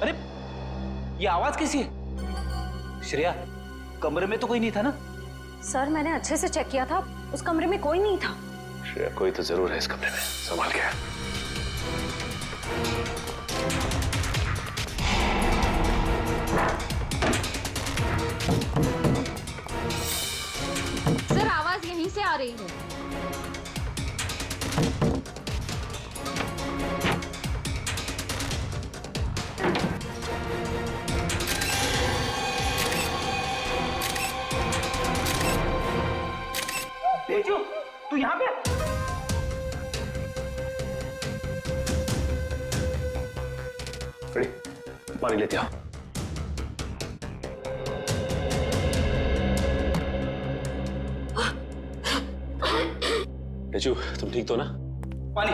अरे ये आवाज कैसी है? श्रेया, कमरे में तो कोई नहीं था ना? सर मैंने अच्छे से चेक किया था, उस कमरे में कोई नहीं था। श्रेया, कोई तो जरूर है इस कमरे में, संभाल के। सर आवाज यहीं से आ रही है। तेजू, तू यहाँ पे? पानी लेते आओ। तेजू, तुम ठीक तो ना? पानी।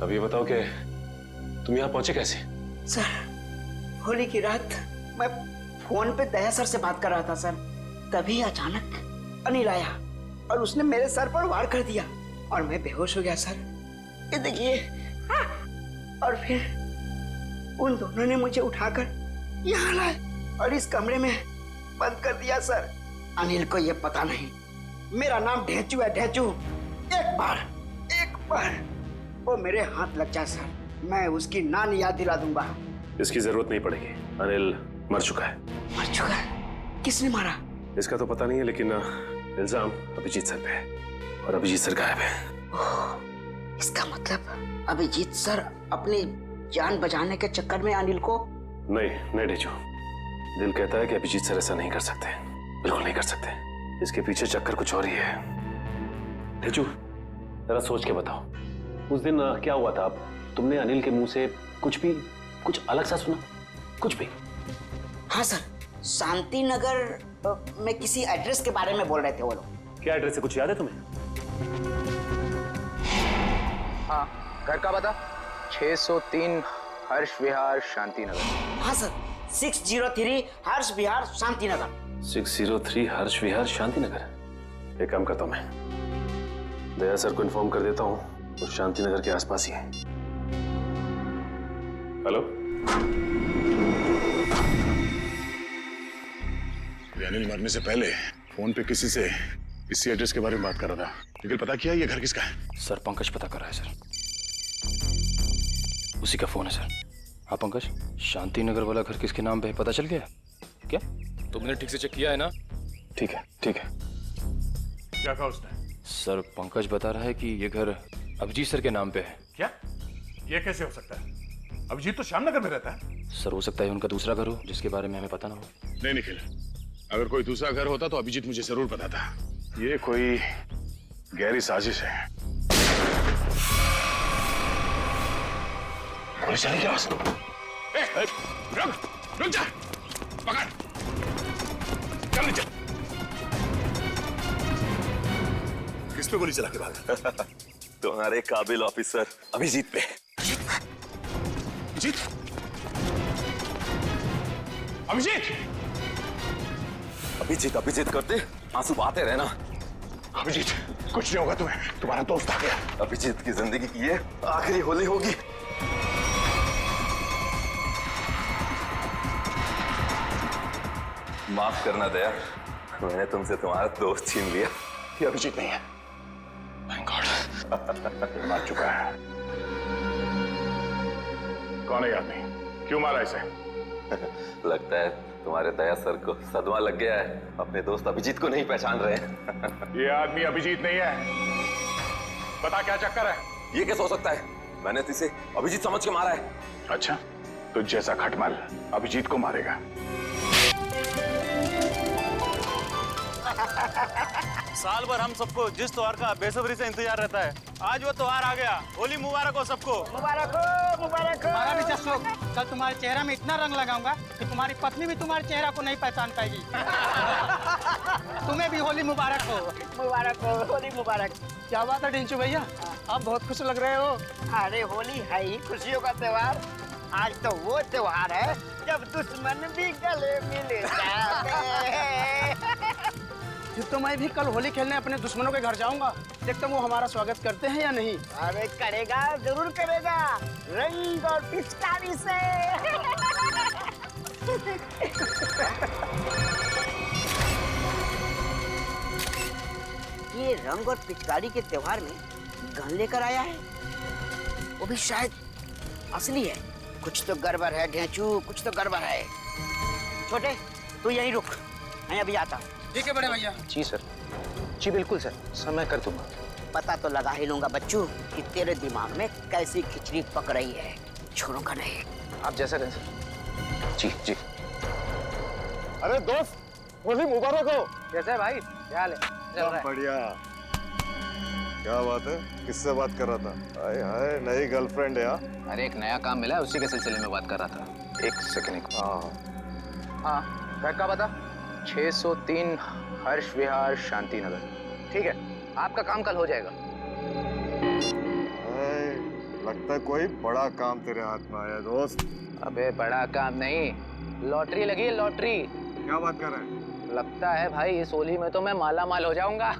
अब ये बताओ कि तुम यहाँ पहुंचे कैसे? सर, होली की रात मैं फोन पे दया सर से बात कर रहा था सर, तभी अचानक अनिल आया और उसने मेरे सर पर वार कर दिया और मैं बेहोश हो गया सर। ये देखिए। और फिर उन दोनों ने मुझे उठाकर यहाँ लाए और इस कमरे में बंद कर दिया सर। अनिल को ये पता नहीं मेरा नाम ढेंचू है, ढेंचू। एक बार वो मेरे हाथ लग जाए सर, मैं उसकी नान याद दिला दूंगा। इसकी जरूरत नहीं पड़ेगी, अनिल मर चुका है। मर चुका है? किसने मारा? इसका तो पता नहीं है, लेकिन इल्जाम अभिजीत सर पे है और अभिजीत सर गायब है। इसका मतलब अभिजीत सर अपनी जान बचाने के चक्कर में अनिल को... नहीं ढेंचू, दिल कहता है कि अभिजीत सर ऐसा नहीं कर सकते, बिल्कुल नहीं कर सकते। इसके पीछे चक्कर कुछ और ही है। ढेंचू, जरा सोच के बताओ, उस दिन क्या हुआ था? तुमने अनिल के मुंह से कुछ अलग सा सुना? कुछ भी? हाँ सर, शांति नगर में किसी एड्रेस के बारे में बोल रहे थे वो लोग। क्या एड्रेस है, कुछ याद है तुम्हें? हाँ, घर का पता 603 हर्ष विहार शांति नगर। हाँ सर, 603 हर्ष विहार शांति नगर। 603 हर्ष विहार शांति नगर। एक काम करता हूं, मैं दया सर को इन्फॉर्म कर देता हूँ, वो शांति नगर के आसपास ही है। हेलो, अनिल मरने से पहले फोन पे किसी से इसी एड्रेस के बारे में बात कर रहा था, लेकिन पता किया ये घर किसका है? सर पंकज पता कर रहा है सर, उसी का फोन है सर। हाँ पंकज, शांति नगर वाला घर किसके नाम पे है पता चल गया क्या? तुमने ठीक से चेक किया है ना? ठीक है। क्या कहा उसने? सर पंकज बता रहा है कि ये घर अभिजीत सर के नाम पे है। क्या? ये कैसे हो सकता है? अभिजीत तो श्यामनगर में रहता है। सर हो सकता है उनका दूसरा घर हो जिसके बारे में हमें पता ना हो। नहीं निखिल, अगर कोई दूसरा घर होता तो अभिजीत मुझे जरूर बताता। ये कोई गहरी साजिश है। पुलिस चली क्या? रुक जा, पकड़, चल नीचे। किस पे गोली चला के भागा? तुम्हारे काबिल ऑफिसर अभिजीत पे। अभिजीत करते आंसू बहाते रहना। अभिजीत, कुछ नहीं होगा तुम्हें, तुम्हारा दोस्त आ गया। अभिजीत की जिंदगी की ये आखिरी होली होगी। माफ करना दया, मैंने तुमसे तुम्हारा दोस्त छीन लिया। ये अभिजीत नहीं है। Thank God. मार चुका है। कौन है आदमी? क्यों मारा इसे? लगता है तुम्हारे दया सर को सदमा लग गया है, अपने दोस्त अभिजीत को नहीं पहचान रहे हैं। ये आदमी अभिजीत नहीं है। बता क्या चक्कर है? ये कैसे हो सकता है? मैंने तो इसे अभिजीत समझ के मारा है। अच्छा, तो जैसा खटमल अभिजीत को मारेगा। साल भर हम सबको जिस त्योहार का बेसब्री से इंतजार रहता है, आज वो त्योहार आ गया। होली मुबारक हो सबको। मुबारक हो, मुबारक हो। हमारा भी जश्न। कल तुम्हारे चेहरा में इतना रंग लगाऊंगा कि तुम्हारी पत्नी भी तुम्हारे चेहरा को नहीं पहचान पाएगी। तुम्हें भी होली मुबारक हो। मुबारक हो, होली मुबारक। क्या बात है टिंचू भैया, आप बहुत खुश लग रहे हो। अरे होली है ही खुशियों का त्योहार। आज तो वो त्योहार है जब दुश्मन भी गले मिल जाते हैं। फिर तो मैं भी कल होली खेलने अपने दुश्मनों के घर जाऊंगा। देखता हूँ वो हमारा स्वागत करते हैं या नहीं। अरे करेगा, जरूर करेगा, रंग और पिचकारी से। ये रंग और पिचकारी के त्योहार में गन लेकर आया है, वो भी शायद असली है। कुछ तो गड़बड़ है ढेंचू, कुछ तो गड़बड़ है। छोटे तू यहीं रुक, मैं अभी आता हूँ। ठीक है बड़े भैया। जी सर, जी बिल्कुल सर, सर मैं कर दूंगा। पता तो लगा ही लूंगा बच्चू कि तेरे दिमाग में कैसी खिचड़ी पक रही है। छोड़ूंगा नहीं। आप जैसा कहें सर। जी जी। अरे दोस्त, होली मुबारक हो। कैसा है भाई, क्या हाल है? चल रहा है। बढ़िया। क्या बात है, किससे बात कर रहा था? हाय हाय, नई गर्लफ्रेंड है? अरे एक नया काम मिला है, उसी के सिलसिले में बात कर रहा था। एक सेकंड। हाँ, घर का पता 603 हर्ष विहार शांति नगर। ठीक है, आपका काम कल हो जाएगा। लगता है कोई बड़ा काम तेरे हाथ में आया दोस्त। अबे बड़ा काम नहीं, लॉटरी लगी है, लॉटरी। क्या बात कर रहे हैं? लगता है भाई इस होली में तो मैं माला माल हो जाऊंगा।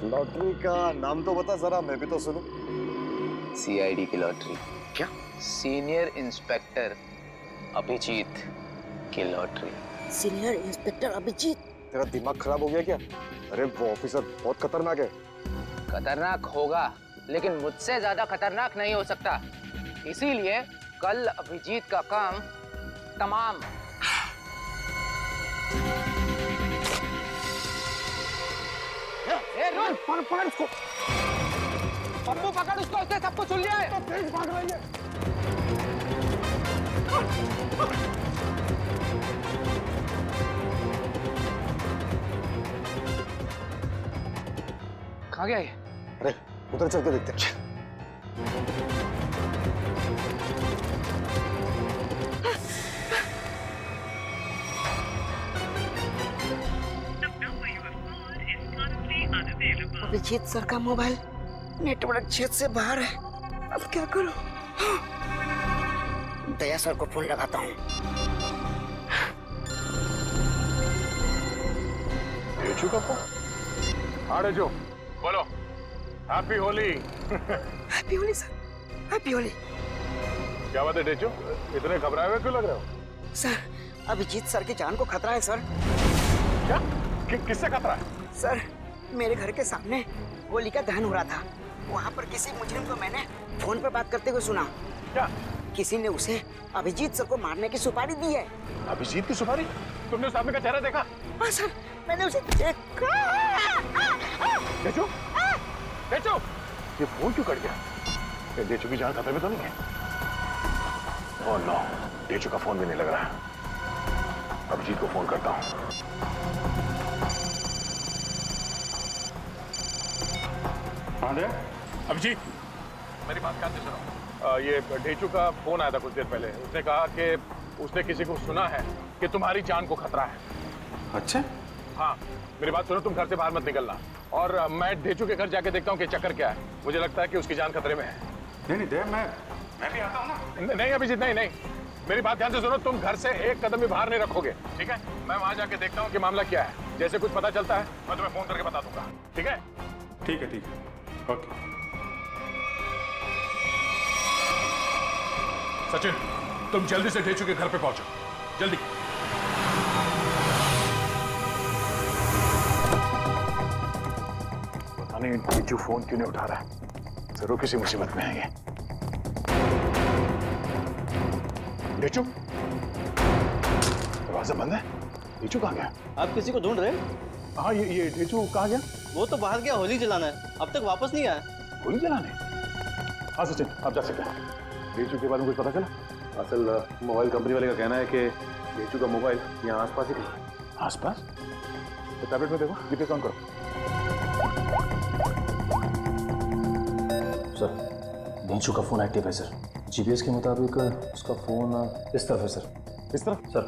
लॉटरी का नाम तो बता जरा, मैं भी तो सुनूं। सीआईडी की लॉटरी। क्या? सीनियर इंस्पेक्टर अभिजीत की लॉटरी। Senior inspector Abhijit? तेरा दिमाग खराब हो गया क्या? अरे वो ऑफिसर बहुत खतरनाक है। खतरनाक होगा, लेकिन मुझसे ज्यादा खतरनाक नहीं हो सकता। इसीलिए कल अभिजीत का काम तमाम। पकड़ उसको, पप्पू पकड़ उसको, उसने सबको सुन लिया है। कहाँ गया ये? अरे उधर चल के देखते हैं। अभिजीत सर का मोबाइल नेटवर्क क्षेत्र से बाहर है। अब क्या करूं? दया सर को फोन लगाता हूँ। डेचू का फोन? हाँ डेचू, बोलो। Happy Holi. Happy Holi sir, happy Holi. क्या बात है डेचू, इतने घबराए हुए क्यों लग रहे हो? सर, अभिजीत सर की जान को खतरा है सर। क्या? किससे खतरा है? सर, मेरे घर के सामने होली का दहन हो रहा था। वहाँ पर किसी मुजरिम को मैंने फोन पर बात करते हुए सुना। क्या? किसी ने उसे अभिजीत सर को मारने की सुपारी दी है। अभिजीत की सुपारी? तुमने उस आदमी का चेहरा देखा? हाँ सर, मैंने उसे देखा। डेचू, डेचू, ये फोन क्यों कट गया? ये डेचू की जान खतरे में तो नहीं है? ओह नो, डेचू का फोन भी नहीं लग रहा है। अभिजीत को फोन करता हूँ। अभिजीत, मेरी बात ध्यान से सुनो। ये डेचू का फोन आया था कुछ देर पहले। उसने कहा कि उसने किसी को सुना है कि तुम्हारी जान को खतरा है। अच्छा? हाँ, मेरी बात सुनो, तुम घर से बाहर मत निकलना। और मैं डेचू के घर जाके देखता हूँ कि चक्कर क्या है। मुझे लगता है कि उसकी जान खतरे में है। नहीं दे, मैं भी आता हूँ ना। नहीं अभिजीत, नहीं नहीं, मेरी बात ध्यान से सुनो। तुम घर से एक कदम भी बाहर नहीं रखोगे, ठीक है? मैं वहां जाके देखता हूँ कि मामला क्या है। जैसे कुछ पता चलता है मैं तुम्हें फोन करके बता दूंगा, ठीक है? ठीक है, ओके। सचिन, तुम जल्दी से डेचू के घर पे पहुंचो, जल्दी। पता नहीं डेचू फोन क्यों नहीं उठा रहा है। जरूर किसी मुसीबत में है ये। डेचू, दरवाजा बंद है। डेचू कहाँ गया? आप किसी को ढूंढ रहे हैं? हाँ, ये डेचू कहाँ गया? वो तो बाहर गया होली जलाना है, अब तक वापस नहीं आया। होली जलाने? हाँ सचिन, आप जा सकते हैं। डेचू के बारे में कुछ पता चला? असल मोबाइल कंपनी वाले का कहना है कि डेचू का मोबाइल यहाँ आसपास ही कहीं। आसपास? तो टैबलेट में देखो, जीपीएस ऑन करो। सर, डेचू का फोन एक्टिव है सर। जीपीएस के मुताबिक उसका फोन इस तरफ है सर। इस तरफ? सर।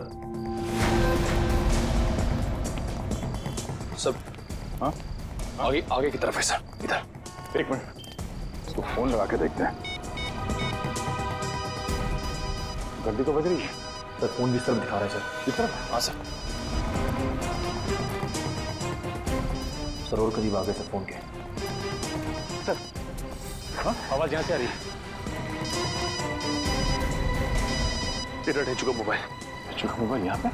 सर, हाँ? आगे की तरफ है सर, इधर। एक मिनट, इसको फोन लगा के देखते हैं। घंटी तो बज रही है। सर, फोन भी इस तरफ दिखा रहा है सर। इस तरफ? हाँ सर। सर और करीब आ गए सर फोन के। सर हाँ आवाज यहाँ से आ रही है। तेरा ढेचू का मोबाइल। ढेचू का मोबाइल यहाँ पे?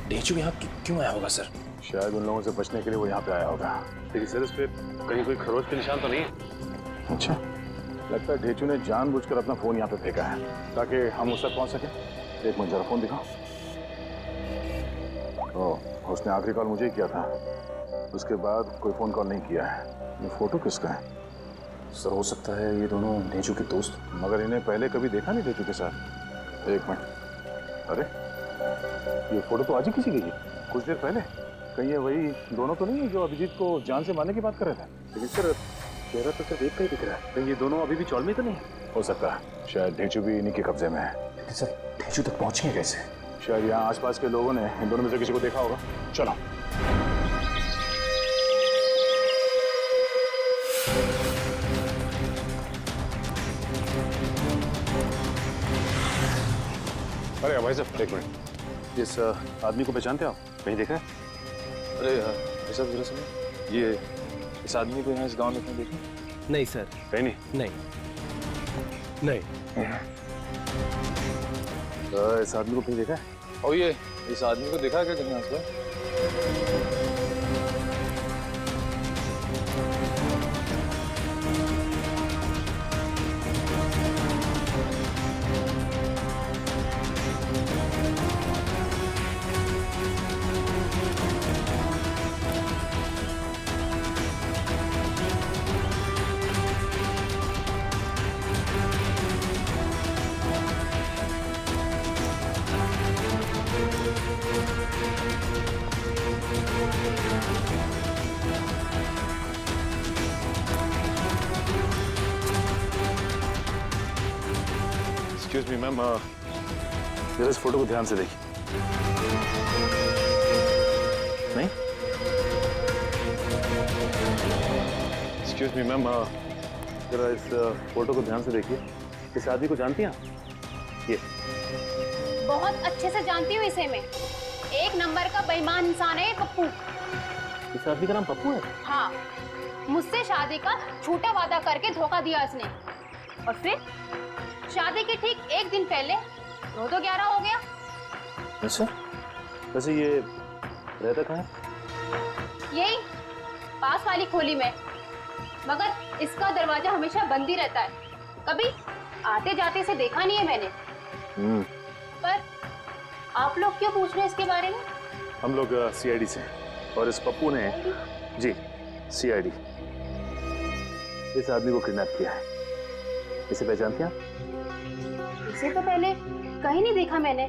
डेचू यहाँ क्यों आया होगा सर? शायद उन लोगों से बचने के लिए वो यहाँ पे आया होगा। लेकिन सर इस पे कहीं कोई खरोच के निशान तो नहीं है? अच्छा, लगता है ढेचू ने जानबूझकर अपना फोन यहाँ पे फेंका है ताकि हम उस तक पहुँच सके। एक मिनट जरा फोन दिखाओ। ओह, उसने आखिरी कॉल मुझे ही किया था, उसके बाद कोई फोन कॉल नहीं किया है। ये फोटो किसका है? सर हो सकता है ये दोनों ढेचू के दोस्त। मगर इन्हें पहले कभी देखा नहीं ढेचू के साथ। एक मिनट, अरे ये फोटो तो आज ही किसी की थी, कुछ देर पहले। कहीं ये वही दोनों तो नहीं है जो अभिजीत को जान से मारने की बात कर रहे थे? लेकिन सर चेहरा तो सिर्फ एक का ही दिख रहा है। कहीं ये दोनों अभी भी चौल में तो नहीं? हो सकता है, शायद ढेचू भी इन्हीं के कब्जे में है। लेकिन सर ढेचू तक पहुंचे कैसे? शायद यहाँ आसपास के लोगों ने इन दोनों में से किसी को देखा होगा। चलो। अरे भाई साहब एक मिनट, इस आदमी को पहचानते हो आप? कहीं देखा है? अरे ऐसा जरा सुनो, ये इस आदमी को यहाँ इस गांव में कहीं देखा? नहीं सर। कहीं नहीं? नहीं। इस आदमी को कहीं देखा है? और ये इस आदमी को देखा क्या कहीं आसपास? एक्सक्यूज मी मैम, जरा इस फोटो को ध्यान से देखिए। नहीं? एक्सक्यूज मी मैम, जरा इस फोटो को ध्यान से देखिए। इस आदमी को जानती हैं आप? ये बहुत अच्छे से जानती हूँ इसे मैं। एक नंबर का बेईमान इंसान है ये पप्पू। इस आदमी का नाम पप्पू है? हाँ, मुझसे शादी का झूठा वादा करके धोखा दिया इसने, और फिर शादी के ठीक एक दिन पहले 9-11 हो गया। अच्छा, वैसे ये रहता कहाँ है? यही पास वाली खोली में, मगर इसका दरवाजा हमेशा बंद ही रहता है। कभी आते जाते से देखा नहीं है मैंने। पर आप लोग क्यों पूछ रहे हैं इसके बारे में? हम लोग सीआईडी से हैं, और इस पप्पू ने जी सीआईडी इस आदमी को किडनैप किया है। इसे पहचानती हैं आप? इसे तो पहले कहीं नहीं देखा मैंने।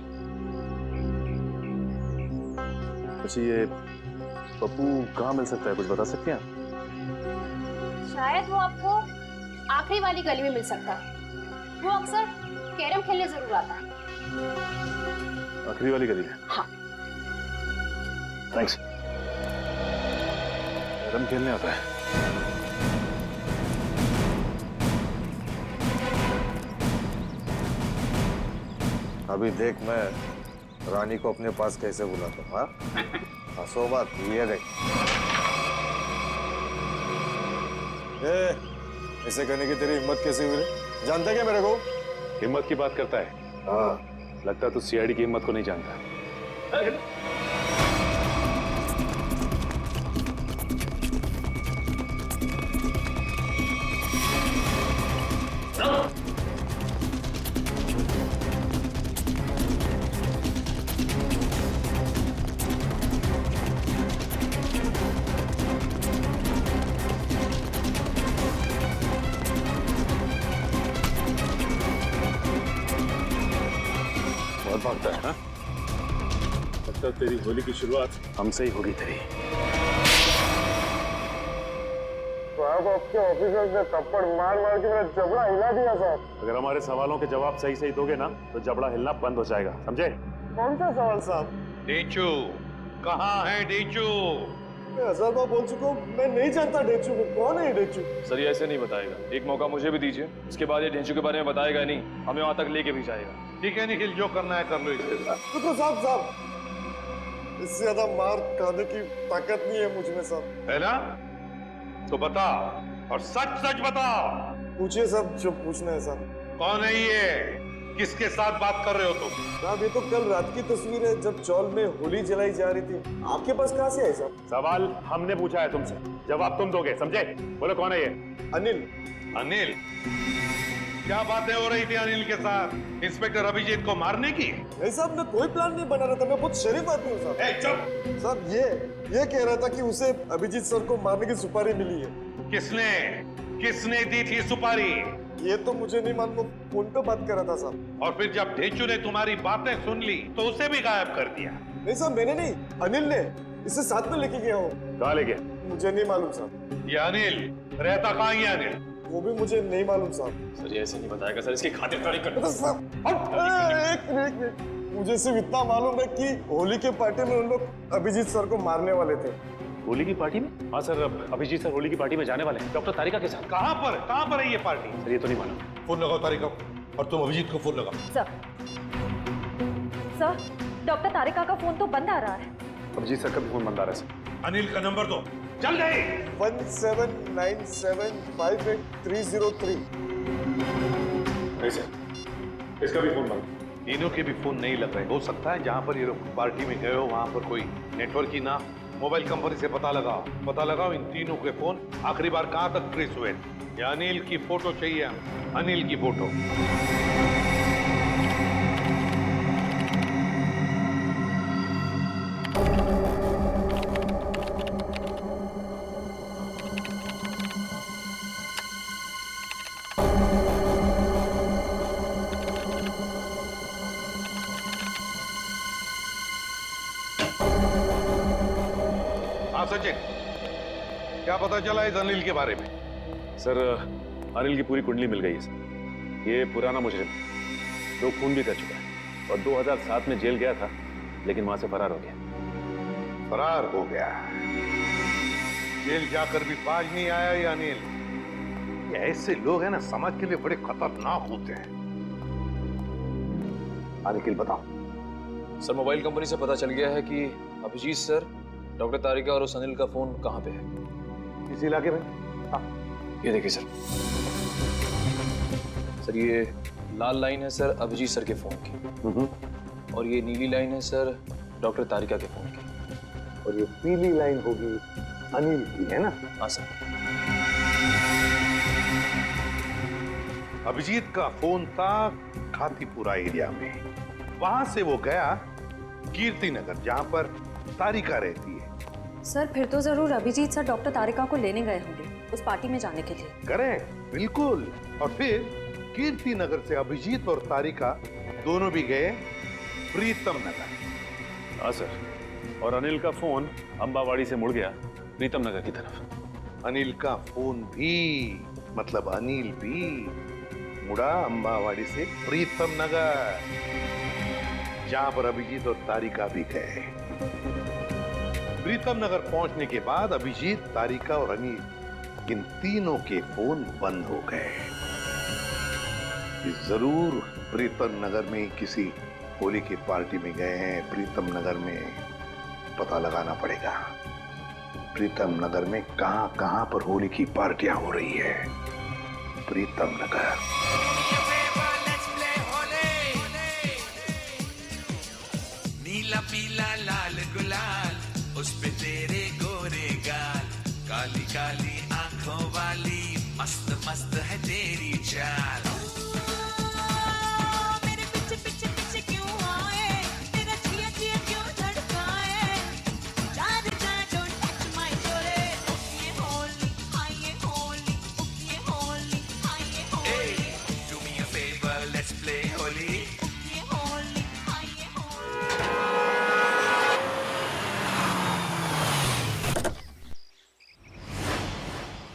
अच्छा, ये पप्पू कहाँ मिल सकता है, कुछ बता सकती हैं आप? शायद वो आपको आखिरी वाली गली में मिल सकता है। वो अक्सर कैरम खेलने जरूर आता है। आखिरी वाली गली है? हाँ। थैंक्स। कैरम खेलने आता है? अभी देख मैं रानी को अपने पास कैसे बुलाता हूँ। हाँ, हंसो बात, ये देख। ऐसे करने की तेरी हिम्मत कैसे हुई? जानता क्या मेरे को? हिम्मत की बात करता है? हाँ, लगता है तू सीआईडी की हिम्मत को नहीं जानता। बहुत भागता है ना? लगता है तेरी होली की शुरुआत हमसे ही होगी तेरी। तो आपके ऑफिसर ने थप्पड़ मार मार के मेरा जबड़ा हिला दिया साहब। अगर हमारे सवालों के जवाब सही सही दोगे ना तो जबड़ा हिलना बंद हो जाएगा, समझे? कौन सा सवाल साहब? डेचू कहाँ है डेचू? मैं 1000 बार बोल चुका हूँ, मैं नहीं जानता डेचू को। कौन है ये डेचू? सर ये ऐसे नहीं बताएगा, एक मौका मुझे भी दीजिए, इसके बाद ये ढेंचू के बारे में बताएगा नहीं, हमें वहां तक लेके भी जाएगा। ठीक है निखिल, जो करना है कर लो इसके साथ। रुको साहब, इससे ज्यादा मार खाने की ताकत नहीं है मुझ में साहब। है ना? तो बता, और सच सच बता। पूछिए साहब, जो पूछना है साहब। कौन है ये? किसके साथ बात कर रहे हो तुम? साहब ये तो कल रात की तस्वीर है, जब चौल में होली जलाई जा रही थी। आपके पास कहाँ से है साहब? सवाल हमने पूछा है तुमसे, जवाब तुम दोगे, समझे? बोलो कौन है ये? अनिल। अनिल? क्या बातें हो रही थी अनिल के साथ? इंस्पेक्टर अभिजीत को मारने की? नहीं साहब, मैं कोई प्लान नहीं बना रहा था, मैं बहुत शरीफ आदमी हूँ साहब। चुप! साहब ये कह रहा था कि उसे अभिजीत सर को मारने की सुपारी मिली है। किसने दी थी सुपारी? ये तो मुझे नहीं मालूम, फोन पे बात कर रहा था साहब। और फिर जब ढेचू ने तुम्हारी बातें सुन ली तो उसे भी गायब कर दिया? नहीं साहब, मैंने नहीं, अनिल ने। इसे साथ में लेके गया हो। कहाँ ले गया? मुझे नहीं मालूम साहब। ये अनिल रहता कहाँ है? अनिल वो भी मुझे नहीं मालूम साहब। सर ये ऐसे नहीं बताएगा सर, इसकी खातिरदारी कर। एक मिनट, मुझे सिर्फ इतना मालूम है कि होली के पार्टी में उन लोग अभिजीत सर को मारने वाले थे। होली की पार्टी में? हाँ सर, अभिजीत सर होली की पार्टी में जाने वाले हैं डॉक्टर तारिका के साथ। कहाँ पर है ये पार्टी? सर ये तो नहीं मालूम। फोन लगाओ तारिका, और तुम अभिजीत को फोन लगाओ। सर, डॉक्टर तारिका का फोन तो बंद आ रहा है। अभिजीत सर का भी फोन बंद आ रहा है सर। अनिल का नंबर दो, चल गई। 1797583003। नहीं सर, इसका भी फोन बंद। तीनों के भी फोन नहीं लग रहे। हो सकता है जहाँ पर ये लोग पार्टी में गए हो वहाँ पर कोई नेटवर्क ही ना। मोबाइल कंपनी से पता लगाओ इन तीनों के फोन आखिरी बार कहाँ तक ट्रेस हुए। ये अनिल की फोटो चाहिए, अनिल की फोटो। हाँ सचिन, क्या पता चला इस अनिल के बारे में? सर अनिल की पूरी कुंडली मिल गई है सर। ये पुराना मुजरिम 2 खून भी कर चुका है और 2007 में जेल गया था, लेकिन वहां से फरार हो गया। फरार हो गया? जेल जाकर भी बाज नहीं आया ये अनिल। ये ऐसे लोग हैं ना, समाज के लिए बड़े खतरनाक होते हैं। अनिल बताओ। सर मोबाइल कंपनी से पता चल गया है कि अभिजीत सर, डॉक्टर तारिका और उस अनिल का फोन कहाँ पे है? इस इलाके में। ये देखिए सर, ये लाल लाइन है सर अभिजीत सर के फोन की, और ये नीली लाइन है सर डॉक्टर तारिका के फोन की, और ये पीली लाइन होगी अनिल की, है ना? हाँ सर। अभिजीत का फोन था खातीपुरा एरिया में। वहां से वो गया कीर्ति नगर, जहां पर तारिका रहती है। सर फिर तो जरूर अभिजीत सर डॉक्टर तारिका को लेने गए होंगे उस पार्टी में जाने के लिए। करें, बिल्कुल। और फिर कीर्ति नगर से अभिजीत और तारिका दोनों भी गए प्रीतम नगर। हाँ सर, और अनिल का फोन अंबावाड़ी से मुड़ गया प्रीतम नगर की तरफ। अनिल का फोन भी, मतलब अनिल भी मुड़ा अंबावाड़ी से प्रीतम नगर, जहां पर अभिजीत और तारिका भी गए। प्रीतम नगर पहुंचने के बाद अभिजीत, तारिका और अनिल, इन तीनों के फोन बंद हो गए। जरूर प्रीतम नगर में किसी होली की पार्टी में गए हैं। प्रीतम नगर में पता लगाना पड़ेगा, प्रीतम नगर में कहां पर होली की पार्टियां हो रही है। प्रीतम नगर। नीला पीला लाल गुलाल, उस पे तेरे गोरे गाल, काली काली आंखों वाली, मस्त मस्त है तेरी चाल। मेरे पीछे पीछे पीछे क्यों आए, तेरा जिया जिया क्यों धड़काए, चार चार डोंट टच माय डोरे, ये होली हाय ये होली, ये होली हाय ये Holi, do me a favour let's play Holi, ये होली हाय ये होली।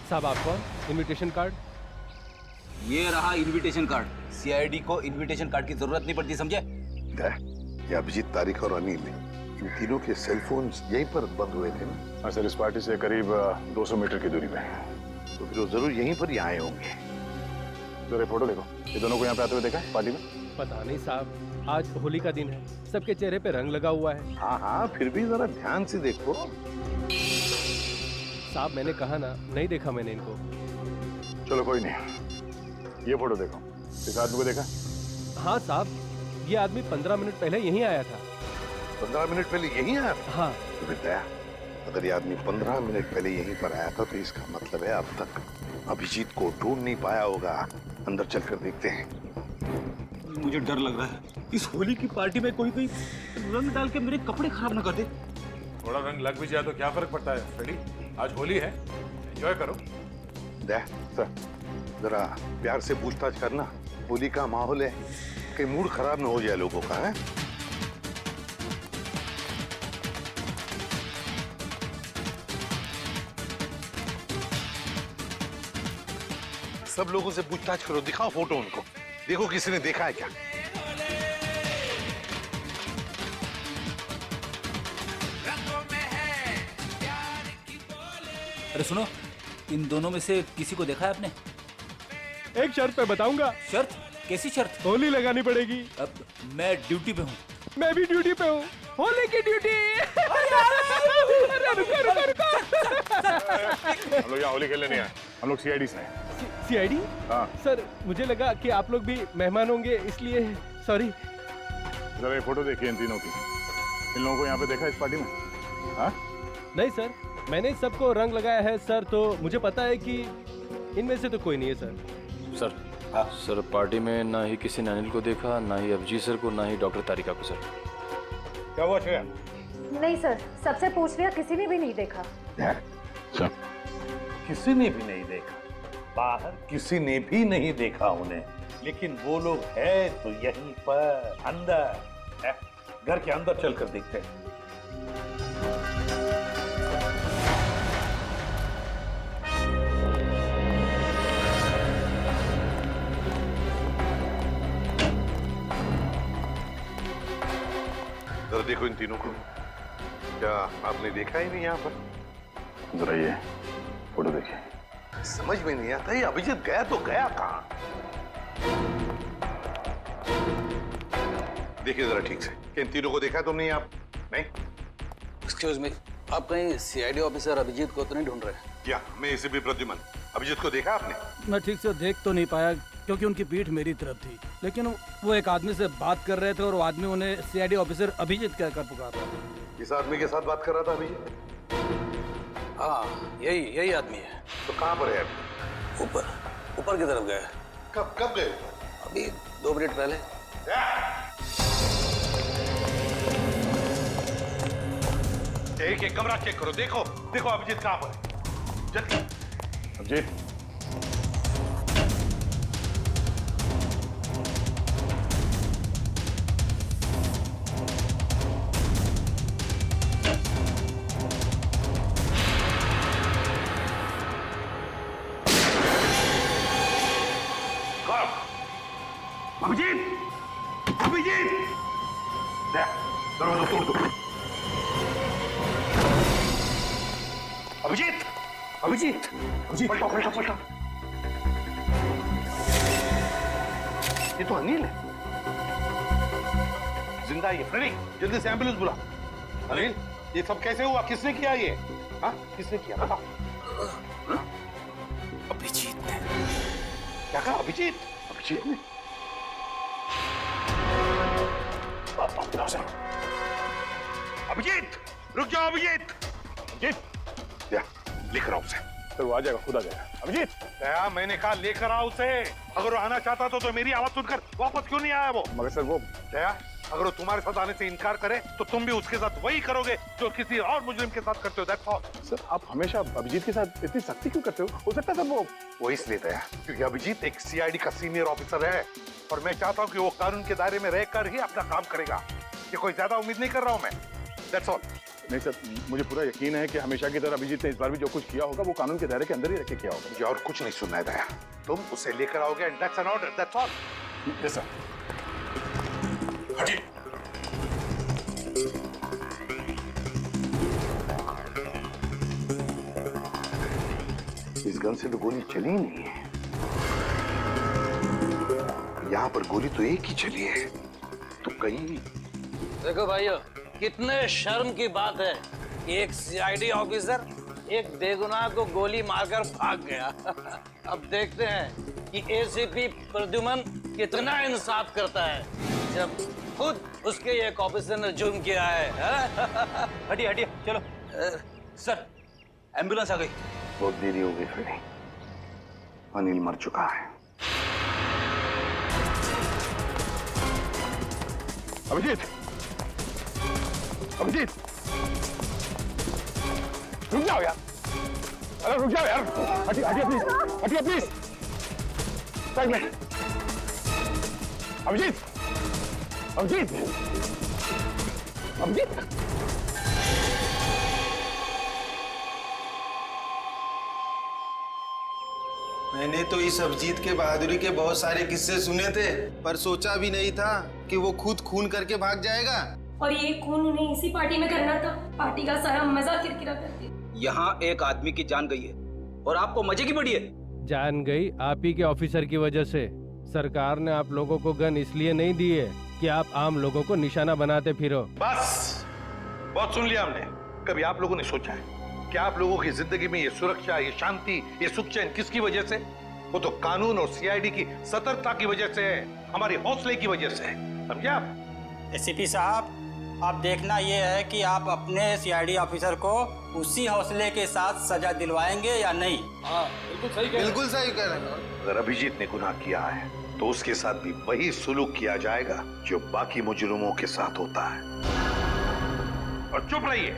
साहब आपको इनविटेशन कार्ड। ये रहा इनविटेशन कार्ड। सीआईडी को इनविटेशन कार्ड की जरूरत नहीं पड़ती, समझे? ये अभिजीत, तारिका और अनिल, इन तीनों के सेलफोन यहीं पर बंद हुए थे ना? हाँ सर, इस पार्टी से करीब 200 मीटर की दूरी पे। तो फिर वो जरूर यहीं पर ही आए होंगे। तो फोटो देखो, ये दोनों को यहाँ पे आते हुए देखा पार्टी में? पता नहीं साहब, आज होली का दिन है, सबके चेहरे पे रंग लगा हुआ है। हाँ हाँ, फिर भी जरा ध्यान से देखो। साहब मैंने कहा ना, नहीं देखा मैंने इनको। चलो कोई नहीं, ये फोटो देखो, इस आदमी को देखा? हाँ साहब, ये आदमी 15 मिनट पहले यहीं आया था। 15 मिनट पहले यहीं आया? हाँ। तो फिर दया, अगर ये आदमी 15 मिनट पहले यहीं पर आया था तो इसका मतलब है अब तक अभिजीत को ढूंढ नहीं पाया होगा। अंदर चलकर देखते हैं। मुझे डर लग रहा है, इस होली की पार्टी में कोई रंग डाल के मेरे कपड़े खराब ना कर दे। थोड़ा रंग लग भी जाए तो क्या फर्क पड़ता है फ्रेडी, आज होली है, एंजॉय करो। दया सर, जरा प्यार से पूछताछ करना, होली का माहौल है, कहीं मूड खराब ना हो जाए लोगों का। है सब लोगों से पूछताछ करो, दिखाओ फोटो उनको, देखो किसी ने देखा है क्या। अरे सुनो, इन दोनों में से किसी को देखा है आपने? एक शर्त पे बताऊंगा। शर्त? कैसी शर्त? होली लगानी पड़ेगी। अब मैं ड्यूटी पे हूँ। मैं भी ड्यूटी पे हूँ, होली की ड्यूटी। अरे रुको रुको रुको। हम लोग यहाँ होली खेलने नहीं आए, हम लोग सीआईडी से हैं। सीआईडी? हाँ। सर मुझे लगा कि आप लोग भी मेहमान होंगे, इसलिए सॉरी। जरा ये फोटो देखिए इन तीनों की, इन लोगों को यहाँ पे देखा इस पार्टी में? हाँ? नहीं सर, मैंने सबको रंग लगाया है सर, तो मुझे पता है कि इनमें से तो कोई नहीं है सर। सर सर पार्टी में ना ही किसी ने अनिल को देखा, ना ही अभिजीत सर को, ना ही डॉक्टर तारिका को। सर क्या हुआ श्रेया? नहीं सर, सबसे पूछ लिया, किसी ने भी नहीं देखा। सर किसी ने भी नहीं देखा, बाहर किसी ने भी नहीं देखा उन्हें, लेकिन वो लोग है तो यहीं पर अंदर है। घर के अंदर चलकर देखते हैं। जरा देखो इन तीनों को, क्या आपने देखा ही नहीं यहाँ पर? जरा ये फोटो देखिए। समझ में नहीं आता, ये अभिजीत गया तो गया कहाँ? देखिए जरा ठीक से, इन तीनों को देखा तुमने आप? नहीं? एक्सक्यूज मी, आप कहीं सीआईडी ऑफिसर अभिजीत को तो नहीं ढूंढ रहे? क्या मैं इसे भी प्रद्युमन, अभिजीत को देखा आपने? मैं ठीक से देख तो नहीं पाया क्योंकि उनकी पीठ मेरी तरफ थी, लेकिन वो एक आदमी से बात कर रहे थे और वो आदमी उन्हें सीआईडी ऑफिसर अभिजीत कहकर पुकार रहा था। किस आदमी के साथ बात कर रहा था अभिजीत? हाँ यही आदमी है। तो कहाँ पर है अभी? ऊपर की तरफ गया। कब गए? अभी 2 मिनट पहले। एक कमरा चेक करो, देखो देखो अभिजीत कहाँ पर है, जल्दी। अभिजीत, अभिजीत, अभिजीत, दरवाजा तोड़ दो। अभिजीत, अभिजीत, अभिजीत, पलटो पलटो पलटो। ये तो अनिल है, जिंदा है ये। फ्रेडी, जल्दी से एम्बुलेंस बुला। अनिल, ये सब कैसे हुआ? किसने किया ये? हाँ, किसने किया बताओ? अभिजीत ने। क्या कहा? अभिजीत? अभिजीत ने? अभिजीत, रुक जाओ अभिजीत। अभिजीत, या लेकर आओ उसे। सर वो आ जाएगा, खुद आ जाएगा। अभिजीत, क्या मैंने कहा लेकर आओ उसे। अगर वो आना चाहता तो मेरी आवाज सुनकर वापस क्यों नहीं आया वो? मगर सर वो दया, अगर वो तुम्हारे साथ आने से इनकार करे तो तुम भी उसके साथ वही करोगे जो किसी और मुजरिम के साथ करते हो। That's all. सर आप हमेशा अभिजीत के साथ इतनी सख्ती क्यों करते हो सकता है सर वो इसलिए दया क्योंकि अभिजीत एक सीआईडी का सीनियर ऑफिसर है और मैं चाहता हूँ कि वो कानून के दायरे में रहकर ही अपना काम करेगा। ये कोई ज्यादा उम्मीद नहीं कर रहा हूँ मैं। That's all. नहीं सर, मुझे पूरा यकीन है कि हमेशा की तरह अभिजीत ने इस बार भी जो कुछ किया होगा वो कानून के दायरे के अंदर ही रख के किया होगा। मुझे और कुछ नहीं सुनना है दया, तुम उसे लेकर आओगे and that's an order. That's all. Yes sir. हटिए। इस गन से तो गोली चली ही नहीं है। यहाँ पर गोली तो एक ही चली है, तो कहीं। देखो भाइयों, कितने शर्म की बात है कि एक सीआईडी ऑफिसर एक बेगुनाह को गोली मारकर भाग गया। अब देखते हैं कि एसीपी प्रद्युमन कितना इंसाफ करता है जब खुद उसके एक ऑफिसर ने जुर्म किया है। हटिए हटिए चलो। सर एम्बुलेंस आ गई। बहुत देरी हो गई फिर। अनिल मर चुका है। अभिजीत, अभिजीत, रुक जाओ यार। अरे रुक जाओ यार। हटिए हटिए प्लीज, हटिए प्लीज। साइड में। अभिजीत, अभिजीत, अभिजीत। मैंने तो इस अभिजीत के बहादुरी के बहुत सारे किस्से सुने थे, पर सोचा भी नहीं था कि वो खुद खून करके भाग जाएगा। और ये खून उन्हें इसी पार्टी में करना था। पार्टी का सारा मजा किरकिरा करती। यहाँ एक आदमी की जान गई है और आपको मजे की पड़ी है। जान गई आप ही के ऑफिसर की वजह से। सरकार ने आप लोगों को गन इसलिए नहीं दी है कि आप आम लोगों को निशाना बनाते फिरो। बस बहुत सुन लिया हमने। कभी आप लोगों ने सोचा है कि आप लोगों की जिंदगी में ये सुरक्षा, ये शांति, ये सुख चैन किसकी वजह से? वो तो कानून और सीआईडी की सतर्कता की वजह से है, हमारे हौसले की वजह से। समझे आप? एसीपी साहब, अब देखना ये है कि आप अपने सीआईडी ऑफिसर को उसी हौसले के साथ सजा दिलवाएंगे या नहीं। हाँ, बिल्कुल सही कह रहे हैं। अगर अभिजीत ने गुनाह किया है तो उसके साथ भी वही सुलूक किया जाएगा जो बाकी मुजरिमों के साथ होता है। और चुप रहिए।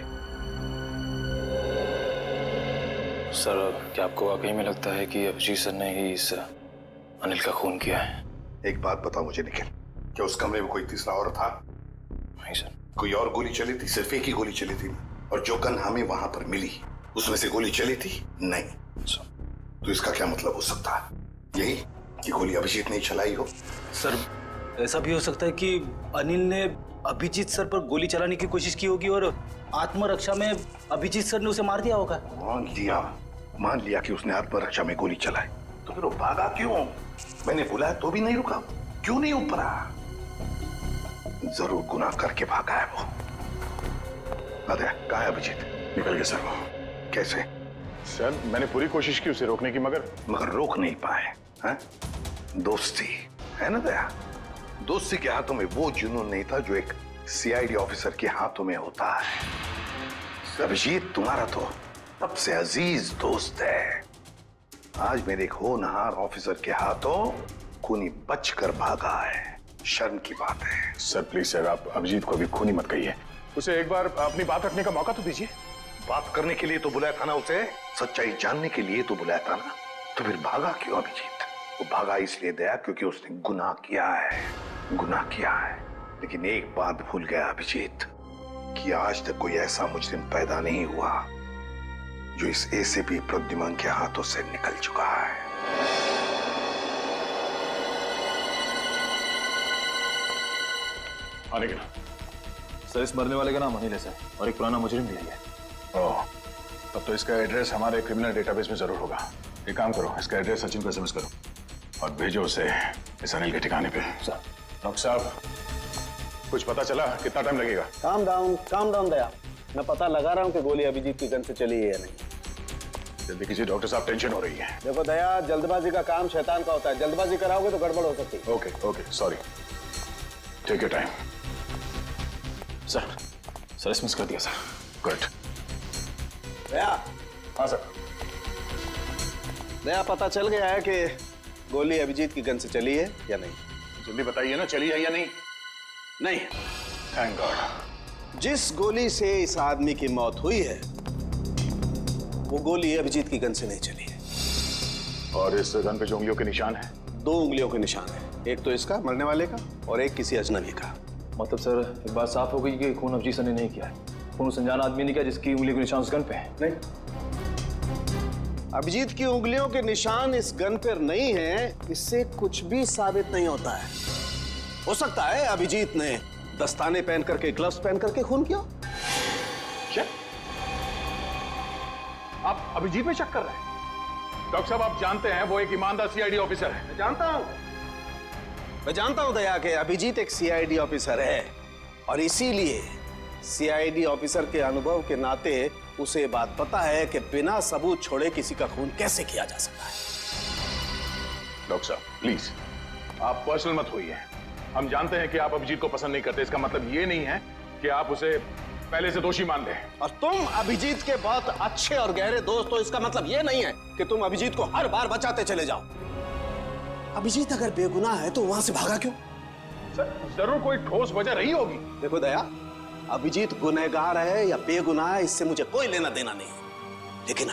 सर, क्या आपको वाकई में लगता है कि अभिजीत सर ने ही इस अनिल का खून किया है? एक बात बताओ मुझे निखिल, क्या उस कमरे में कोई तीसरा और था? नहीं सर। कोई और गोली चली थी? सिर्फ एक ही गोली चली थी। और जो गन हमें वहां पर मिली उसमें से गोली चली थी? नहीं। तो इसका क्या मतलब हो सकता है? यही कि गोली अभिजीत ने चलाई हो? सर ऐसा भी हो सकता है कि अनिल ने अभिजीत सर पर गोली चलाने की कोशिश की होगी और आत्मरक्षा में अभिजीत सर ने उसे मार दिया होगा। मान लिया कि उसने आत्मरक्षा में गोली चलाई, तो फिर वो भागा क्यों? मैंने बुलाया तो भी नहीं रुका, क्यों नहीं ऊपरा? जरूर गुनाह करके भागा है वो। कहाँ है अभिजीत? निकल गया सर वो। कैसे? सर मैंने पूरी कोशिश की उसे रोकने की, मगर रोक नहीं पाए। हैं? दोस्ती है ना दया? दोस्ती के हाथों में वो जुनून नहीं था जो एक सीआईडी ऑफिसर के हाथों में होता है। अभिजीत तुम्हारा तो सबसे अजीज दोस्त है। आज मेरे एक होनहार ऑफिसर के हाथों खूनी बचकर भागा है। शर्म की बात है। सर प्लीज सर, आप अभिजीत को अभी खूनी मत कहिए। उसे एक बार अपनी बात रखने का मौका तो दीजिए। बात करने के लिए तो बुलाया था ना उसे, सच्चाई जानने के लिए तो बुलाया था ना। तो फिर भागा क्यों अभिजीत? वो भागा इसलिए दया क्योंकि उसने गुनाह किया है। गुनाह किया है, लेकिन एक बात भूल गया अभिजीत कि आज तक कोई ऐसा मुजरिम पैदा नहीं हुआ जो इस एसीपी प्रद्युमन के हाथों से निकल चुका है। आने के सर, इस मरने वाले का नाम अनिल है और एक पुराना मुजरिम भी है। ओह, तब तो इसका एड्रेस हमारे क्रिमिनल डेटाबेस में जरूर होगा। एक काम करो, इसका एड्रेस सचिन को एसएमएस करो और भेजो उसे इस अनिल के ठिकाने पे। सर। डॉक्टर साहब, कुछ पता चला? कितना टाइम लगेगा? काम डाउन दया। मैं पता लगा रहा हूँ कि गोली अभिजीत की गन से चली है या नहीं। जल्दी कीजिए डॉक्टर साहब, टेंशन हो रही है। देखो दया, जल्दबाजी का काम शैतान का होता है। जल्दबाजी कराओगे तो गड़बड़ हो सकती है। Okay sorry. Take your time. Sir SMS कर दिया सर। गुड। दया। हाँ सर। दया, पता चल गया है कि गोली अभिजीत की गन से चली है या नहीं? जल्दी बताइए ना, चली है या नहीं? नहीं। Thank God. जिस गोली से इस आदमी की मौत हुई है वो गोली अभिजीत की गन से नहीं चली है। और इस गन पे जो उंगलियों के निशान है? 2 उंगलियों के निशान है, एक तो इसका मरने वाले का और एक किसी अजनबी का। मतलब सर एक बात साफ हो गई कि खून अभिजीत सर ने नहीं किया है। खून उस अनजान आदमी ने किया जिसकी उंगली के निशान उस गन पे है। नहीं, अभिजीत की उंगलियों के निशान इस गन पर नहीं है, इससे कुछ भी साबित नहीं होता है। हो सकता है अभिजीत ने दस्ताने पहन करके, ग्लव्स पहन करके खून किया। क्या आप अभिजीत में शक कर रहे हैं? डॉक्टर साहब, आप जानते हैं वो एक ईमानदार सीआईडी ऑफिसर है। मैं जानता हूं दया कि अभिजीत एक सीआईडी ऑफिसर है और इसीलिए सीआईडी ऑफिसर के अनुभव के नाते उसे ये बात पता है कि बिना सबूत छोड़े किसी का खून कैसे किया जा सकता है। डॉक्टर साहब प्लीज, आप पर्सनल मत होइए। हम जानते हैं कि आप अभिजीत को पसंद नहीं करते, इसका मतलब ये नहीं है कि आप उसे पहले से दोषी मान लें। और तुम अभिजीत के बहुत अच्छे और गहरे दोस्त हो, इसका मतलब ये नहीं है कि तुम अभिजीत को हर बार बचाते चले जाओ। अभिजीत अगर बेगुनाह है तो वहां से भागा क्यों? सर जरूर कोई ठोस वजह रही होगी। देखो दया, अभिजीत गुनहगार है या बेगुनाह है इससे मुझे कोई लेना देना नहीं, लेकिन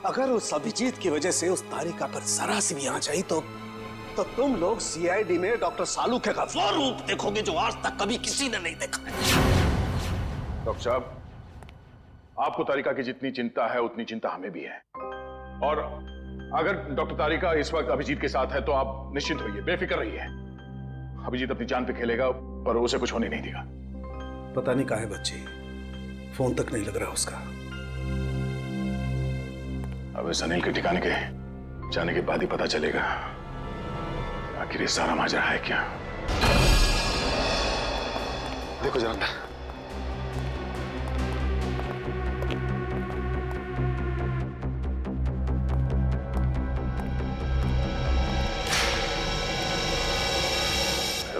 अगर उस अभिजीत की वजह से उस तारिका पर जरा सी भी आंच आई तो तुम लोग सीआईडी में डॉक्टर सालू का वो रूप देखोगे जो आज तक कभी किसी ने नहीं देखा है। डॉक्टर साहब, आपको तारिका की जितनी चिंता है उतनी चिंता हमें भी है, और अगर डॉक्टर तारिका इस वक्त अभिजीत के साथ है तो आप निश्चिंत होइए, बेफिक्र रहिए। अभिजीत अपनी जान पे खेलेगा पर उसे कुछ होने नहीं देगा। पता नहीं कहाँ है बच्ची, फोन तक नहीं लग रहा उसका। अब इस अनिल के ठिकाने के जाने के बाद ही पता चलेगा आखिर ये सारा माजरा है क्या। देखो जरा अंदर।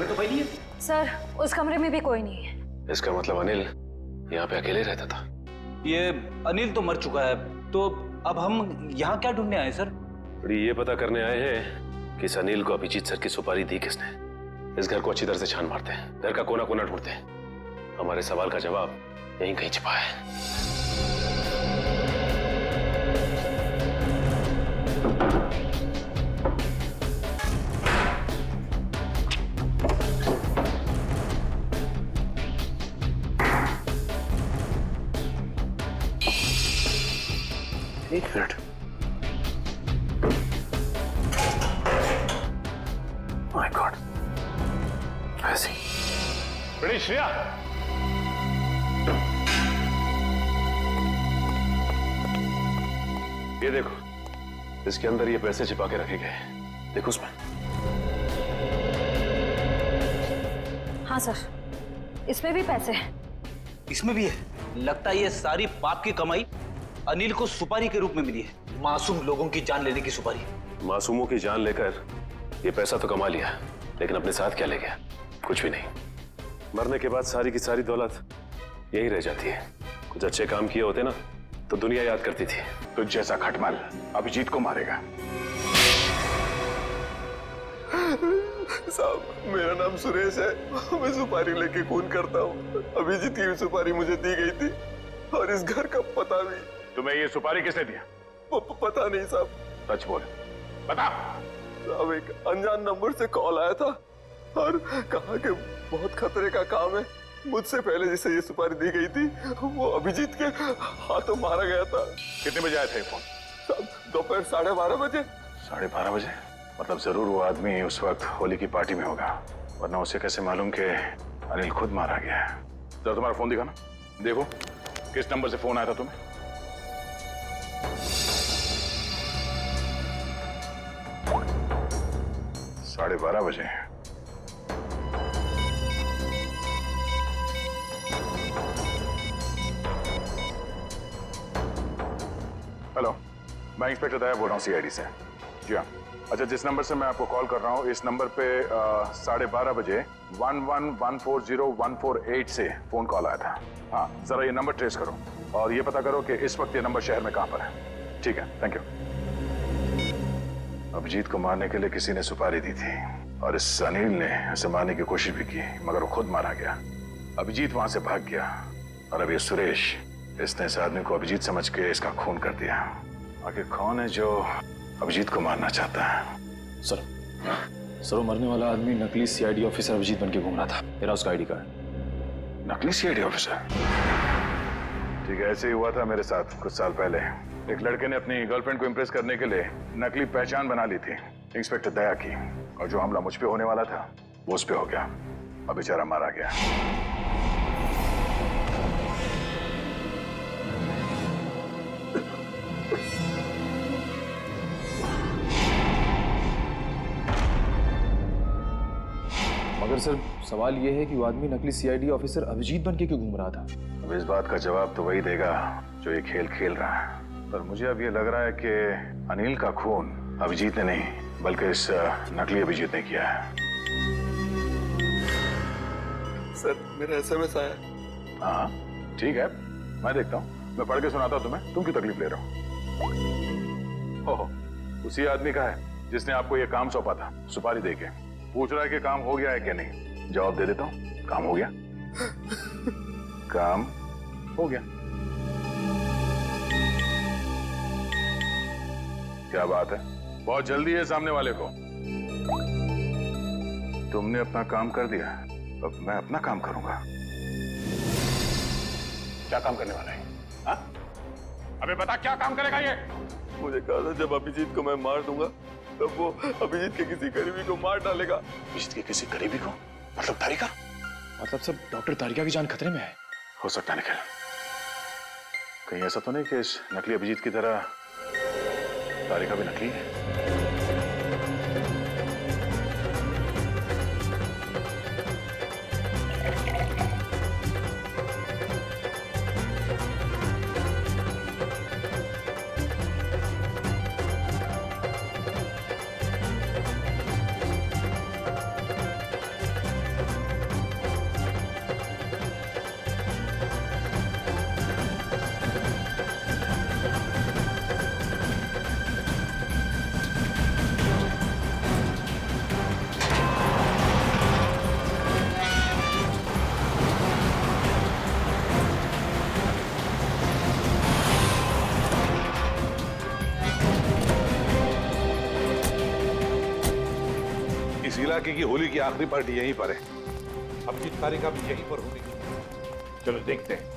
तो पहली है सर, उस कमरे में भी कोई नहीं है। इसका मतलब अनिल यहाँ पे अकेले रहता था। ये अनिल तो मर चुका है, तो अब हम यहाँ क्या ढूंढने आए सर? ये पता करने आए हैं कि इस अनिल को अभिजीत सर की सुपारी दी किसने। इस घर को अच्छी तरह से छान मारते हैं, घर का कोना कोना ढूंढते हैं। हमारे सवाल का जवाब यहीं कहीं छिपा है। एक मिनट, माय गॉड, ऐसी बड़ी श्रेया, ये देखो, इसके अंदर ये पैसे छिपा के रखे गए। देखो उसमें। हाँ सर, इसमें भी पैसे हैं। इसमें भी है। लगता है ये सारी पाप की कमाई अनिल को सुपारी के रूप में मिली है। मासूम लोगों की जान लेने की सुपारी। मासूमों की जान लेकर ये पैसा तो कमा लिया, लेकिन अपने साथ क्या ले गया? कुछ भी नहीं। मरने के बाद सारी की सारी दौलत यही रह जाती है। कुछ अच्छे काम किए होते ना तो दुनिया याद करती थी। तो जैसा खटमल अभिजीत को मारेगा। साहब, मेरा नाम सुरेश है, मैं सुपारी लेके खून करता हूँ। अभिजीत की सुपारी मुझे दी गई थी और इस घर का पता भी। तुम्हें ये सुपारी किसने दिया? पता नहीं साहब। सच बोल, बता। साहब, एक अनजान नंबर से कॉल आया था और कहा कि बहुत खतरे का काम है। मुझसे पहले जिसे ये सुपारी दी गई थी वो अभिजीत के हाथों मारा गया था। कितने बजे आया था ये फोन? साहब, दोपहर 12:30 बजे। 12:30 बजे? मतलब जरूर वो आदमी उस वक्त होली की पार्टी में होगा, वरना उसे कैसे मालूम कि अनिल खुद मारा गया है। जरा तुम्हारा फोन दिखाना, देखो किस नंबर से फोन आया था तुम्हें। साढ़े 12 बजे। हेलो, मैं इंस्पेक्टर दया बोल रहा हूँ सीआईडी से। जी हाँ। अच्छा, जिस नंबर से मैं आपको कॉल कर रहा हूँ इस नंबर पे 12:30 बजे 11140148 से फोन कॉल आया था। हाँ, जरा ये नंबर ट्रेस करो और ये पता करो कि इस वक्त ये नंबर शहर में कहाँ पर है। ठीक है, थैंक यू। अभिजीत को मारने के लिए किसी ने सुपारी दी थी और इस अनिल ने उसे मारने की कोशिश भी की, मगर वो खुद मारा गया। अभिजीत वहां से भाग गया और अब ये सुरेश, इसने इस आदमी को अभिजीत समझ के इसका खून कर दिया। आखिर कौन है जो अभिजीत को मारना चाहता है? सर, वो मरने वाला आदमी नकली सीआईडी ऑफिसर अभिजीत बन के घूम रहा था। मेरा उसका आईडी कार्ड। नकली सीआईडी ऑफिसर? ठीक है, ऐसे ही हुआ था मेरे साथ कुछ साल पहले। एक लड़के ने अपनी गर्लफ्रेंड को इम्प्रेस करने के लिए नकली पहचान बना ली थी, इंस्पेक्टर दया की, और जो हमला मुझ पे होने वाला था वो उस पे हो गया। अब बेचारा मारा गया। मगर सर, सवाल ये है कि वो आदमी नकली सीआईडी ऑफिसर अभिजीत बन के क्यों घूम रहा था? अब इस बात का जवाब तो वही देगा जो ये खेल खेल रहा है। पर मुझे अब ये लग रहा है कि अनिल का खून अभिजीत ने नहीं बल्कि इस नकली अभिजीत ने किया है। सर मेरा एसएमएस आया। हाँ ठीक है, मैं देखता हूँ, मैं पढ़ के सुनाता हूँ तुम्हें। तुम क्यों तकलीफ ले रहे हो? ओहो, उसी आदमी का है जिसने आपको ये काम सौंपा था। सुपारी देके पूछ रहा है कि काम हो गया है कि नहीं। जवाब दे देता हूँ, काम हो गया। काम हो गया। क्या बात है, बहुत जल्दी है सामने वाले को। तुमने अपना काम कर दिया, अब मैं अपना काम करूंगा। क्या काम करने वाला है? हाँ? अबे बता, क्या काम करेगा ये? मुझे कहा था जब अभिजीत को मैं मार दूंगा तब वो अभिजीत के किसी करीबी को मार डालेगा। अभिजीत के किसी करीबी को? मतलब तारिका? मतलब सब डॉक्टर तारिका की जान खतरे में है। हो सकता है निखिल, कहीं ऐसा तो नहीं कि इस नकली अभिजीत की तरह तारिका भी नकली है? इस इलाके की होली की आखिरी पार्टी यहीं पर है। अभिजीत तारिका भी यहीं पर होगी। चलो देखते हैं।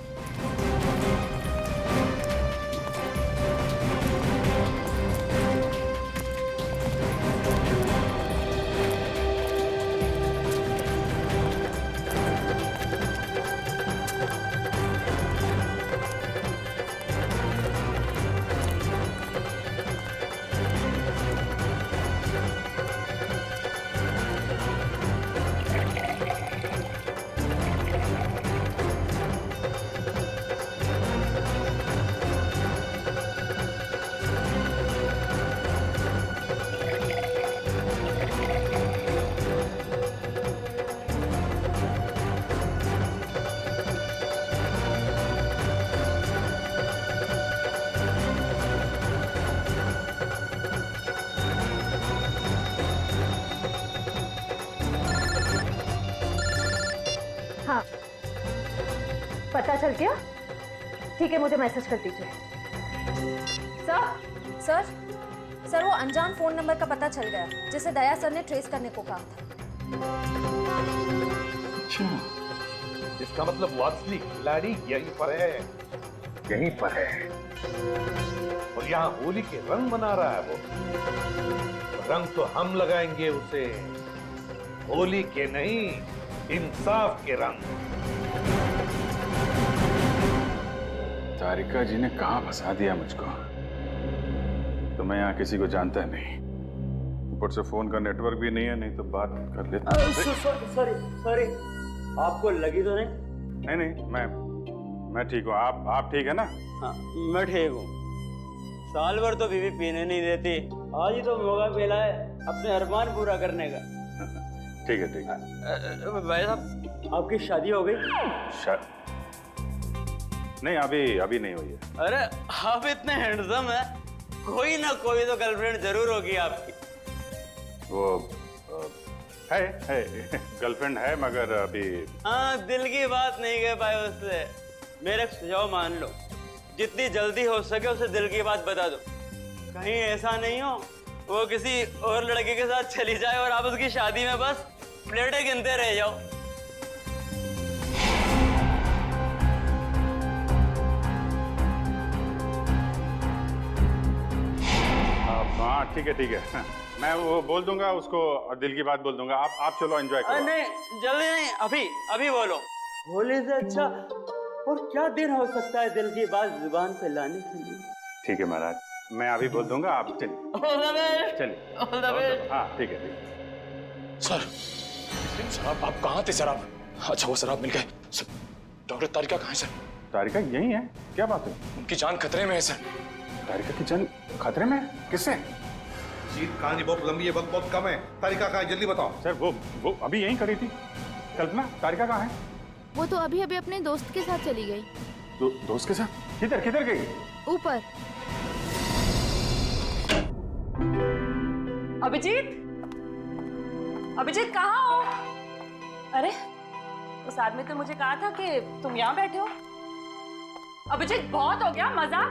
हाँ, पता चल गया? ठीक है, मुझे मैसेज कर दीजिए। सर सर वो अनजान फोन नंबर का पता चल गया जिसे दया सर ने ट्रेस करने को कहा था। अच्छा, इसका मतलब वो असली खिलाड़ी यहीं पर है। यहीं पर है और यहाँ होली के रंग मना रहा है वो। रंग तो हम लगाएंगे उसे, होली के नहीं, इंसाफ के रंग। तारिका जी ने कहां फंसा दिया मुझको? तो मैं यहाँ किसी को जानता नहीं, ऊपर से फोन का नेटवर्क भी नहीं है, नहीं तो बात कर लेता। सॉरी, आपको लगी तो नहीं? नहीं, मैं ठीक हूँ। आप ठीक है ना? हाँ, मैं ठीक हूँ। साल भर तो बीवी पीने नहीं देती, आज ही तो मौका मिला है अपने अरमान पूरा करने का। ठीक है। भाई साहब, आपकी शादी हो गई? नहीं, अभी नहीं हुई है। अरे आप इतने हैंडसम है, कोई ना कोई तो गर्लफ्रेंड जरूर होगी आपकी। वो है गर्लफ्रेंड है, मगर अभी। हाँ, दिल की बात नहीं कह पाए उससे। मेरे सुझाव मान लो, जितनी जल्दी हो सके उसे दिल की बात बता दो। कहीं ऐसा नहीं हो वो किसी और लड़के के साथ चली जाए और आप उसकी शादी में बस प्लेटें गिनते रह जाओ। हाँ ठीक है। मैं वो बोल दूंगा उसको और दिल की बात बोल दूंगा। आप चलो एंजॉय करो। नहीं, जल्दी नहीं, अभी बोलो। होली से अच्छा और क्या दिन हो सकता है दिल की बात जुबान पे लाने के लिए? ठीक है महाराज, मैं अभी बोल दूंगा, आप चलिए। हाँ ठीक है। सर आप कहाँ थे सर? आप अच्छा, वो सर आप मिल गए। डॉक्टर तारिका कहाँ है सर? तारिका यही है? क्या बात है? उनकी जान खतरे में है सर। तारिका की जान खतरे में है? किससे? जीत, कहानी बहुत लंबी है, वक्त बहुत कम है। तारिका कहाँ है, जल्दी बताओ। सर वो अभी यहीं खड़ी थी। कल्पना, तारिका कहाँ है? वो तो अभी अभी अपने दोस्त के साथ चली गई। दोस्त के साथ? किधर गई? ऊपर। अभिजीत कहाँ हो? अरे उस आदमी तो मुझे कहा था कि तुम यहाँ बैठे हो। अभिजीत बहुत हो गया मजाक।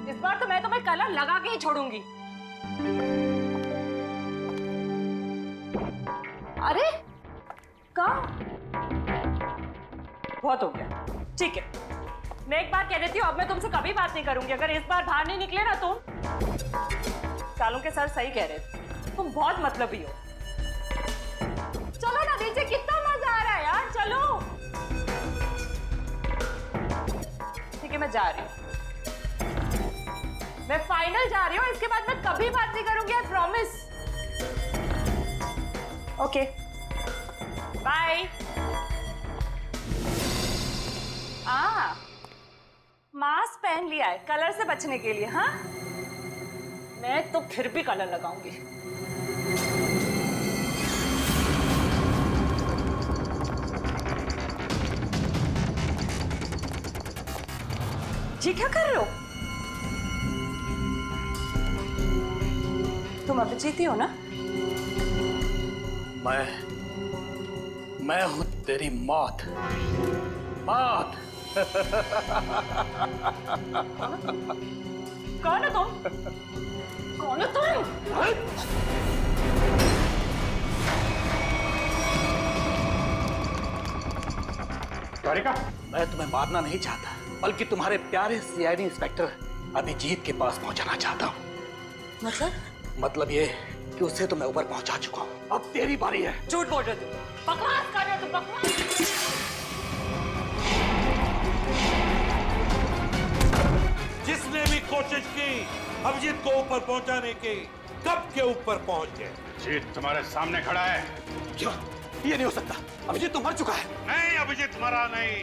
इस बार तो मैं तुम्हें कलर लगा के ही छोड़ूंगी। अरे कहाँ? बहुत हो गया, ठीक है। मैं एक बार कह देती हूँ, अब मैं तुमसे कभी बात नहीं करूंगी अगर इस बार बाहर नहीं निकले ना तुम। सालों के सर सही कह रहे थे, तुम बहुत मतलबी हो। चलो ना नीचे, कितना मजा आ रहा है यार, चलो। ठीक है मैं जा रही हूँ, मैं फाइनल जा रही हूँ। इसके बाद मैं कभी बात नहीं करूंगी, I promise. Okay bye. Mask पहन लिया है कलर से बचने के लिए। हाँ मैं तो फिर भी कलर लगाऊंगी। जी क्या कर रहे हो? तुम अभिजीत ही हो ना? मैं हूं तेरी मौत। मौत। कौन है तुम? कौन है तुम? तारिका, मैं तुम्हें मारना नहीं चाहता, बल्कि तुम्हारे प्यारे सीआईडी इंस्पेक्टर अभिजीत के पास पहुंचाना चाहता हूँ। मतलब ये कि उसे तो मैं ऊपर पहुंचा चुका हूँ, अब तेरी बारी है। झूठ बोल रहे तुम, बकवास कर रहे हो तुम, बकवास। जिसने भी कोशिश की अभिजीत को ऊपर पहुंचाने की, कब के ऊपर पहुंच गए। जीत तुम्हारे सामने खड़ा है। क्यों? ये नहीं हो सकता, अभिजीत तो मर चुका है। नहीं, अभिजीत मरा नहीं,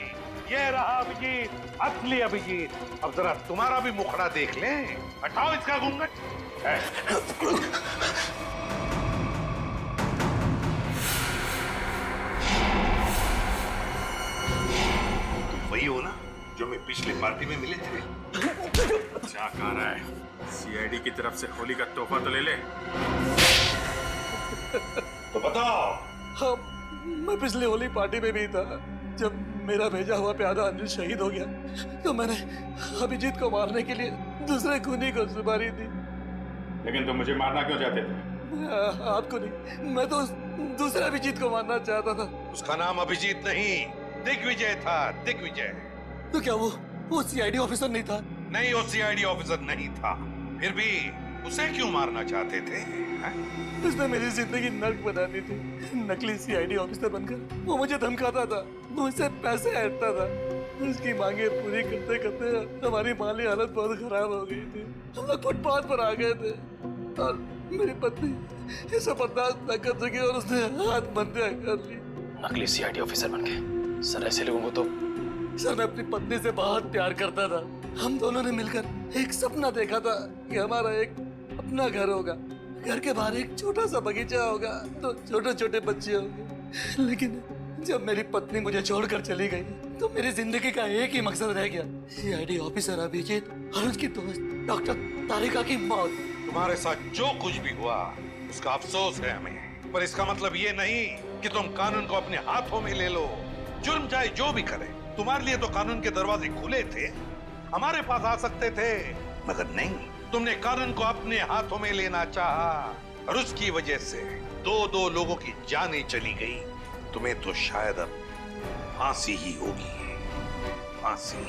ये रहा अभिजीत, असली अभिजीत। अब जरा तुम्हारा भी मुखड़ा देख लें। हटाओ इसका घूंघट। तुम वही हो ना जो मैं पिछली पार्टी में मिले थे? क्या कह रहा है? सीआईडी की तरफ से होली का तोहफा तो ले ले। तो बताओ। हाँ, मैं पिछली होली पार्टी में भी था। जब मेरा भेजा हुआ प्यादा अनिल शहीद हो गया तो मैंने अभिजीत को मारने के लिए दूसरे खूनी को सुपारी दी। लेकिन तुम मुझे मारना क्यों चाहते थे? आपको नहीं, मैं तो दूसरे अभिजीत को मारना चाहता था। उसका नाम अभिजीत नहीं, दिग्विजय था, दिग्विजय। तो क्या वो सीआईडी ऑफिसर नहीं था? नहीं, वो सीआईडी ऑफिसर नहीं था। फिर भी उसे क्यों मारना चाहते थे? उसने मेरी जिंदगी नर्क बना दी थी। नकली सीआईडी ऑफिसर बनकर वो मुझे धमकाता था, मुझसे पैसे ऐंठता था। उसकी मांगे पूरी करते करते हमारी माली हालत बहुत खराब हो गई थी। हम लोग फुटपाथ पर आ गए थे और मेरी पत्नी ये सब बर्दाश्त न कर सकी और उसने आत्महत्या कर ली। नकली सीआईडी ऑफिसर बन के सर, ऐसे लोगों को तो। सर, मैं अपनी पत्नी से बहुत प्यार करता था। हम दोनों ने मिलकर एक सपना देखा था कि हमारा एक अपना घर होगा, घर के बाहर एक छोटा सा बगीचा होगा, तो छोटे छोटे बच्चे होंगे। लेकिन जब मेरी पत्नी मुझे छोड़कर चली गई तो मेरी जिंदगी का एक ही मकसद रह गया, सीआईडी ऑफिसर अभिजीत और उसकी दोस्त डॉक्टर तारिका की मौत। तुम्हारे साथ जो कुछ भी हुआ उसका अफसोस है हमें, पर इसका मतलब ये नहीं कि तुम कानून को अपने हाथों में ले लो। जुर्म चाहे जो भी करे, तुम्हारे लिए तो कानून के दरवाजे खुले थे, हमारे पास आ सकते थे, मगर नहीं, तुमने कानून को अपने हाथों में लेना चाहा और उसकी वजह से दो लोगों की जानें चली गई। तुम्हें तो शायद अब फांसी ही होगी, फांसी।